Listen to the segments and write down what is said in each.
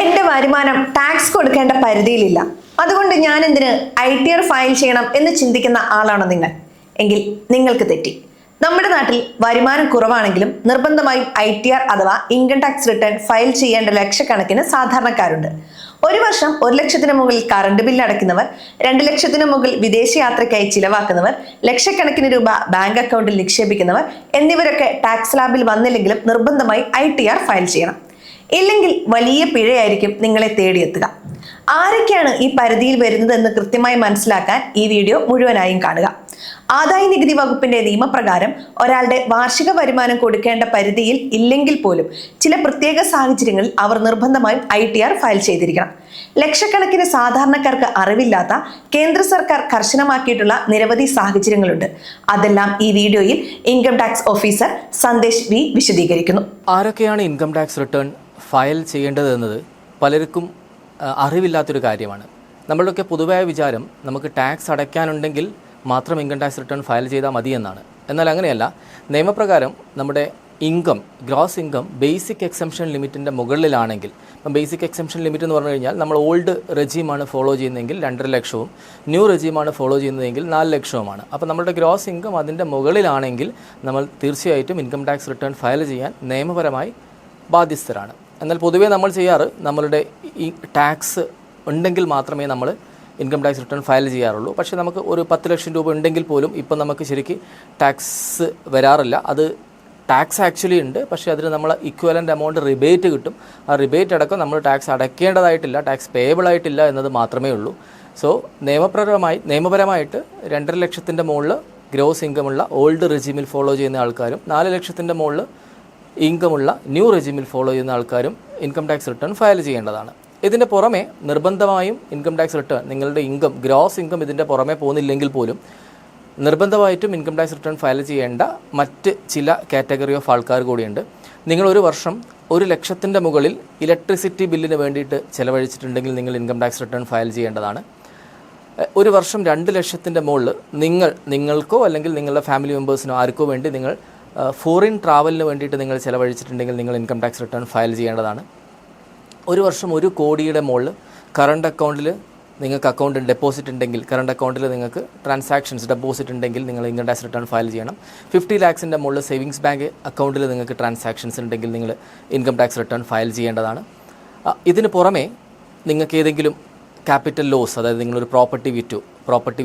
എൻ്റെ വരുമാനം ടാക്സ് കൊടുക്കേണ്ട പരിധിയിലില്ല, അതുകൊണ്ട് ഞാൻ എന്തിന് ITR ഫയൽ ചെയ്യണം എന്ന് ചിന്തിക്കുന്ന ആളാണോ നിങ്ങൾ? എങ്കിൽ നിങ്ങൾക്ക് തെറ്റി. നമ്മുടെ നാട്ടിൽ വരുമാനം കുറവാണെങ്കിലും നിർബന്ധമായും ITR അഥവാ ഇൻകം ടാക്സ് റിട്ടേൺ ഫയൽ ചെയ്യേണ്ട ലക്ഷക്കണക്കിന് സാധാരണക്കാരുണ്ട്. ഒരു വർഷം 1 ലക്ഷത്തിന് മുകളിൽ കറണ്ട് ബില്ല് അടയ്ക്കുന്നവർ, 2 ലക്ഷത്തിന് മുകളിൽ വിദേശയാത്രയ്ക്കായി ചിലവാക്കുന്നവർ, ലക്ഷക്കണക്കിന് രൂപ ബാങ്ക് അക്കൗണ്ടിൽ നിക്ഷേപിക്കുന്നവർ എന്നിവരൊക്കെ ടാക്സ് സ്ലാബിൽ വന്നില്ലെങ്കിലും നിർബന്ധമായി ITR ഫയൽ ചെയ്യണം. ഇല്ലെങ്കിൽ വലിയ പിഴയായിരിക്കും നിങ്ങളെ തേടിയെത്തുക. ആരൊക്കെയാണ് ഈ പരിധിയിൽ വരുന്നത് എന്ന് കൃത്യമായി മനസ്സിലാക്കാൻ ഈ വീഡിയോ മുഴുവനായും കാണുക. ആദായ നികുതി വകുപ്പിന്റെ നിയമപ്രകാരം ഒരാളുടെ വാർഷിക വരുമാനം കൊടുക്കേണ്ട പരിധിയിൽ ഇല്ലെങ്കിൽ പോലും ചില പ്രത്യേക സാഹചര്യങ്ങളിൽ അവർ നിർബന്ധമായും ITR ഫയൽ ചെയ്തിരിക്കണം. ലക്ഷക്കണക്കിന് സാധാരണക്കാർക്ക് അറിവില്ലാത്ത കേന്ദ്ര സർക്കാർ കർശനമാക്കിയിട്ടുള്ള നിരവധി സാഹചര്യങ്ങളുണ്ട്. അതെല്ലാം ഈ വീഡിയോയിൽ income tax officer Sandesh V വിശദീകരിക്കുന്നു. ആരൊക്കെയാണ് ഇൻകം ടാക്സ് റിട്ടേൺ ഫയൽ ചെയ്യേണ്ടത് എന്നത് പലർക്കും അറിവില്ലാത്തൊരു കാര്യമാണ്. നമ്മളുടെയൊക്കെ പൊതുവായ വിചാരം നമുക്ക് ടാക്സ് അടയ്ക്കാനുണ്ടെങ്കിൽ മാത്രം ഇൻകം ടാക്സ് റിട്ടേൺ ഫയൽ ചെയ്താൽ മതി എന്നാണ്. എന്നാൽ അങ്ങനെയല്ല. നിയമപ്രകാരം നമ്മുടെ income, gross income basic exemption ലിമിറ്റിൻ്റെ മുകളിലാണെങ്കിൽ, ഇപ്പം ബേസിക് എക്സംഷൻ ലിമിറ്റ് എന്ന് പറഞ്ഞു കഴിഞ്ഞാൽ നമ്മൾ ഓൾഡ് റെജീമാണ് ഫോളോ ചെയ്യുന്നതെങ്കിൽ 2.5 ലക്ഷവും ന്യൂ റെജീമാണ് ഫോളോ ചെയ്യുന്നതെങ്കിൽ 4 ലക്ഷവുമാണ്. അപ്പോൾ നമ്മുടെ ഗ്രോസ് ഇൻകം അതിൻ്റെ മുകളിലാണെങ്കിൽ നമ്മൾ തീർച്ചയായിട്ടും ഇൻകം ടാക്സ് റിട്ടേൺ ഫയൽ ചെയ്യാൻ നിയമപരമായി ബാധ്യസ്ഥരാണ്. എന്നാൽ പൊതുവേ നമ്മൾ ചെയ്യാറ് നമ്മളുടെ ഈ ടാക്സ് ഉണ്ടെങ്കിൽ മാത്രമേ നമ്മൾ ഇൻകം ടാക്സ് റിട്ടേൺ ഫയൽ ചെയ്യാറുള്ളൂ. പക്ഷേ നമുക്ക് ഒരു 10 ലക്ഷം രൂപ ഉണ്ടെങ്കിൽ പോലും ഇപ്പം നമുക്ക് ശരിക്കും ടാക്സ് വരാറില്ല. അത് ടാക്സ് ആക്ച്വലി ഉണ്ട്, പക്ഷേ അതിന് നമ്മൾ ഇക്വലൻ്റ് എമൗണ്ട് റിബേറ്റ് കിട്ടും. ആ റിബേറ്റ് അടക്കം നമ്മൾ ടാക്സ് അടയ്ക്കേണ്ടതായിട്ടില്ല, ടാക്സ് പേയബിൾ ആയിട്ടില്ല എന്നത് മാത്രമേ ഉള്ളൂ. സോ നിയമപരമായിട്ട് 2.5 ലക്ഷത്തിൻ്റെ മുകളിൽ ഗ്രോസ് ഇൻകമുള്ള ഓൾഡ് റെജിമിൽ ഫോളോ ചെയ്യുന്ന ആൾക്കാരും 4 ലക്ഷത്തിൻ്റെ മുകളിൽ ഇൻകമുള്ള ന്യൂ റെജിമിൽ ഫോളോ ചെയ്യുന്ന ആൾക്കാരും ഇൻകം ടാക്സ് റിട്ടേൺ ഫയൽ ചെയ്യേണ്ടതാണ്. ഇതിൻ്റെ പുറമെ നിർബന്ധമായും ഇൻകം ടാക്സ് റിട്ടേൺ, നിങ്ങളുടെ ഇൻകം, ഗ്രോസ് ഇൻകം ഇതിൻ്റെ പുറമെ പോകുന്നില്ലെങ്കിൽ പോലും നിർബന്ധമായിട്ടും ഇൻകം ടാക്സ് റിട്ടേൺ ഫയൽ ചെയ്യേണ്ട മറ്റ് ചില കാറ്റഗറി ഓഫ് ആൾക്കാർ കൂടിയുണ്ട്. നിങ്ങളൊരു വർഷം 1 ലക്ഷത്തിൻ്റെ മുകളിൽ ഇലക്ട്രിസിറ്റി ബില്ലിന് വേണ്ടിയിട്ട് ചിലവഴിച്ചിട്ടുണ്ടെങ്കിൽ നിങ്ങൾ ഇൻകം ടാക്സ് റിട്ടേൺ ഫയൽ ചെയ്യേണ്ടതാണ്. ഒരു വർഷം 2 ലക്ഷത്തിൻ്റെ മുകളിൽ നിങ്ങൾക്കോ അല്ലെങ്കിൽ നിങ്ങളുടെ ഫാമിലി മെമ്പേഴ്സിനോ ആർക്കോ വേണ്ടി നിങ്ങൾ ഫോറിൻ ട്രാവലിന് വേണ്ടിയിട്ട് നിങ്ങൾ ചിലവഴിച്ചിട്ടുണ്ടെങ്കിൽ നിങ്ങൾ ഇൻകം ടാക്സ് റിട്ടേൺ ഫയൽ ചെയ്യേണ്ടതാണ്. ഒരു വർഷം 1 കോടിയുടെ മുകളിൽ കറണ്ട് അക്കൗണ്ടിൽ നിങ്ങൾക്ക് അക്കൗണ്ട് ഡെപ്പോസിറ്റ് ഉണ്ടെങ്കിൽ, കറണ്ട് അക്കൗണ്ടിൽ നിങ്ങൾക്ക് ട്രാൻസാക്ഷൻസ് ഡെപ്പോസിറ്റ് ഉണ്ടെങ്കിൽ നിങ്ങൾ ഇൻകം ടാക്സ് റിട്ടേൺ ഫയൽ ചെയ്യണം. 50 ലാക്സിൻ്റെ മുകളിൽ സേവിങ്സ് ബാങ്ക് അക്കൗണ്ടിൽ നിങ്ങൾക്ക് ട്രാൻസാക്ഷൻസ് ഉണ്ടെങ്കിൽ നിങ്ങൾ ഇൻകം ടാക്സ് റിട്ടേൺ ഫയൽ ചെയ്യേണ്ടതാണ്. ഇതിന് പുറമെ നിങ്ങൾക്ക് ഏതെങ്കിലും ക്യാപിറ്റൽ ലോസ്, അതായത് നിങ്ങളൊരു പ്രോപ്പർട്ടി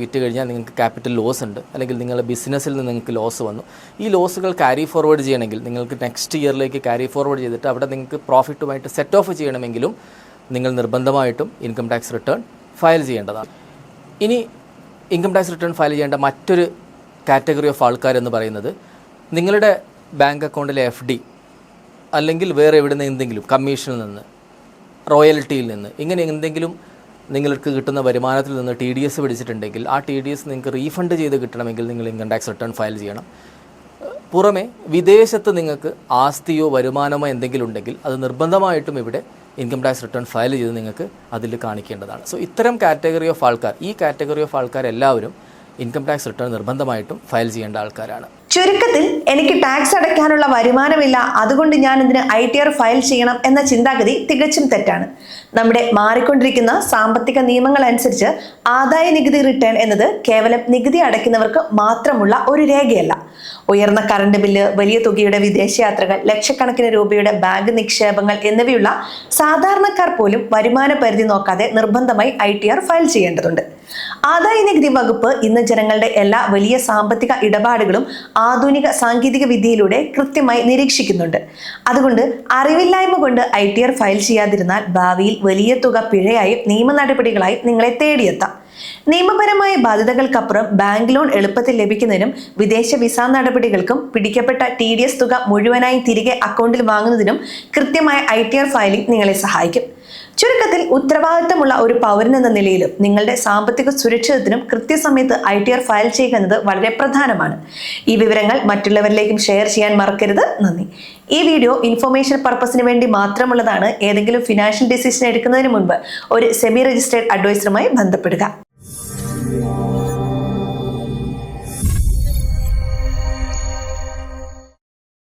വിറ്റ് കഴിഞ്ഞാൽ നിങ്ങൾക്ക് ക്യാപിറ്റൽ ലോസ് ഉണ്ട്, അല്ലെങ്കിൽ നിങ്ങളുടെ ബിസിനസ്സിൽ നിന്ന് നിങ്ങൾക്ക് ലോസ് വന്നു, ഈ ലോസുകൾ ക്യാരി ഫോർവേഡ് ചെയ്യണമെങ്കിൽ നിങ്ങൾക്ക് നെക്സ്റ്റ് ഇയറിലേക്ക് ക്യാരി ഫോർവേഡ് ചെയ്തിട്ട് അവിടെ നിങ്ങൾക്ക് പ്രോഫിറ്റുമായിട്ട് സെറ്റ് ഓഫ് ചെയ്യണമെങ്കിലും നിങ്ങൾ നിർബന്ധമായിട്ടും ഇൻകം ടാക്സ് റിട്ടേൺ ഫയൽ ചെയ്യേണ്ടതാണ്. ഇനി ഇൻകം ടാക്സ് റിട്ടേൺ ഫയൽ ചെയ്യേണ്ട മറ്റൊരു കാറ്റഗറി ഓഫ് ആൾക്കാരെന്ന് പറയുന്നത് നിങ്ങളുടെ ബാങ്ക് അക്കൗണ്ടിലെ FD അല്ലെങ്കിൽ വേറെ എവിടെ നിന്ന് എന്തെങ്കിലും കമ്മീഷനിൽ നിന്ന്, റോയൽറ്റിയിൽ നിന്ന്, ഇങ്ങനെ എന്തെങ്കിലും നിങ്ങൾക്ക് കിട്ടുന്ന വരുമാനത്തിൽ നിന്ന് TDS പിടിച്ചിട്ടുണ്ടെങ്കിൽ ആ TDS നിങ്ങൾക്ക് റീഫണ്ട് ചെയ്ത് കിട്ടണമെങ്കിൽ നിങ്ങൾ ഇൻകം ടാക്സ് റിട്ടേൺ ഫയൽ ചെയ്യണം. പുറമെ വിദേശത്ത് നിങ്ങൾക്ക് ആസ്തിയോ വരുമാനമോ എന്തെങ്കിലും ഉണ്ടെങ്കിൽ അത് നിർബന്ധമായിട്ടും ഇവിടെ ഇൻകം ടാക്സ് റിട്ടേൺ ഫയൽ ചെയ്ത് നിങ്ങൾക്ക് അതിൽ കാണിക്കേണ്ടതാണ്. സോ ഇത്തരം കാറ്റഗറി ഓഫ് ആൾക്കാർ, ഈ കാറ്റഗറി ഓഫ് ആൾക്കാരെല്ലാവരും ഇൻകം ടാക്സ് റിട്ടേൺ നിർബന്ധമായിട്ടും ഫയൽ ചെയ്യേണ്ട ആൾക്കാരാണ്. ചുരുക്കത്തിൽ, എനിക്ക് ടാക്സ് അടയ്ക്കാനുള്ള വരുമാനമില്ല, അതുകൊണ്ട് ഞാൻ ഇതിന് ITR ഫയൽ ചെയ്യണം എന്ന ചിന്താഗതി തികച്ചും തെറ്റാണ്. നമ്മുടെ മാറിക്കൊണ്ടിരിക്കുന്ന സാമ്പത്തിക നിയമങ്ങൾ അനുസരിച്ച് ആദായ നികുതി റിട്ടേൺ എന്നത് കേവലം നികുതി അടയ്ക്കുന്നവർക്ക് മാത്രമുള്ള ഒരു രേഖയല്ല. ഉയർന്ന കറണ്ട് ബില്ല്, വലിയ തുകയുടെ വിദേശയാത്രകൾ, ലക്ഷക്കണക്കിന് രൂപയുടെ ബാങ്ക് നിക്ഷേപങ്ങൾ എന്നിവയുള്ള സാധാരണക്കാർ പോലും വരുമാന പരിധി നോക്കാതെ നിർബന്ധമായി ITR ഫയൽ ചെയ്യേണ്ടതുണ്ട്. ആദായ നികുതി വകുപ്പ് ഇന്ന് ജനങ്ങളുടെ എല്ലാ വലിയ സാമ്പത്തിക ഇടപാടുകളും ആധുനിക സാങ്കേതിക വിദ്യയിലൂടെ കൃത്യമായി നിരീക്ഷിക്കുന്നുണ്ട്. അതുകൊണ്ട് അറിവില്ലായ്മ കൊണ്ട് ITR ഫയൽ ചെയ്യാതിരുന്നാൽ ഭാവിയിൽ വലിയ തുക പിഴയായും നിയമ നടപടികളായും നിങ്ങളെ തേടിയെത്താം. നിയമപരമായ ബാധ്യതകൾക്കപ്പുറം ബാങ്ക് ലോൺ എളുപ്പത്തിൽ ലഭിക്കുന്നതിനും വിദേശ വിസ നടപടികൾക്കും പിടിക്കപ്പെട്ട TDS തുക മുഴുവനായി തിരികെ അക്കൗണ്ടിൽ വാങ്ങുന്നതിനും കൃത്യമായ ITR ഫയലിംഗ് നിങ്ങളെ സഹായിക്കും. ചുരുക്കത്തിൽ, ഉത്തരവാദിത്തമുള്ള ഒരു പൗരൻ എന്ന നിലയിലും നിങ്ങളുടെ സാമ്പത്തിക സുരക്ഷിതത്തിനും കൃത്യസമയത്ത് ITR ഫയൽ ചെയ്യുക എന്നത് വളരെ പ്രധാനമാണ്. ഈ വിവരങ്ങൾ മറ്റുള്ളവരിലേക്കും ഷെയർ ചെയ്യാൻ മറക്കരുത്. നന്ദി. ഈ വീഡിയോ ഇൻഫർമേഷൻ പർപ്പസിന് വേണ്ടി മാത്രമുള്ളതാണ്. ഏതെങ്കിലും ഫിനാൻഷ്യൽ ഡിസിഷൻ എടുക്കുന്നതിന് മുൻപ് ഒരു സെബി രജിസ്ട്രേഡ് അഡ്വൈസറുമായി ബന്ധപ്പെടുക.